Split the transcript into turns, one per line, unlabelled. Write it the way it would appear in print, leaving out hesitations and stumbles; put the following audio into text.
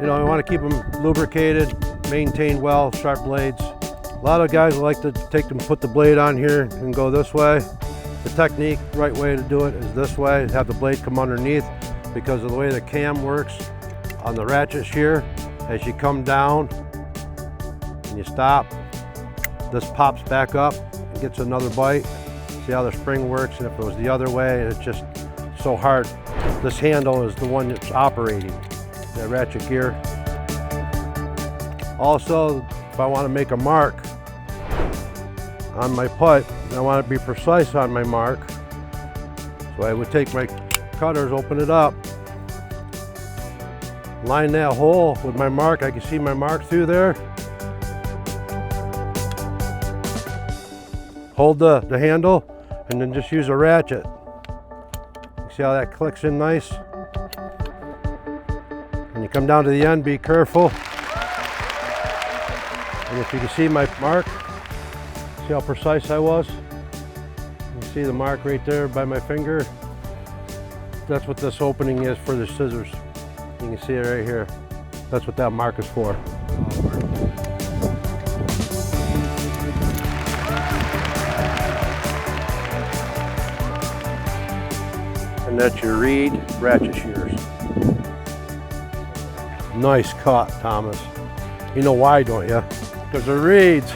You know, you want to keep them lubricated, maintained well, sharp blades. A lot of guys like to put the blade on here and go this way. The technique, right way to do it is this way, have the blade come underneath, because of the way the cam works on the ratchet shear. As you come down and you stop, this pops back up and gets another bite. See how the spring works? And if it was the other way, it's just so hard. This handle is the one that's operating that ratchet gear. Also, if I want to make a mark on my putt, and I want to be precise on my mark, so I would take my cutters, open it up, line that hole with my mark. I can see my mark through there. Hold the handle and then just use a ratchet. See how that clicks in nice? When you come down to the end, be careful. And if you can see my mark, see how precise I was? You can see the mark right there by my finger. That's what this opening is for the scissors. You can see it right here. That's what that mark is for. And that's your REED Ratchet Shears. Nice cut, Thomas. You know why, don't you? Because they're REEDs.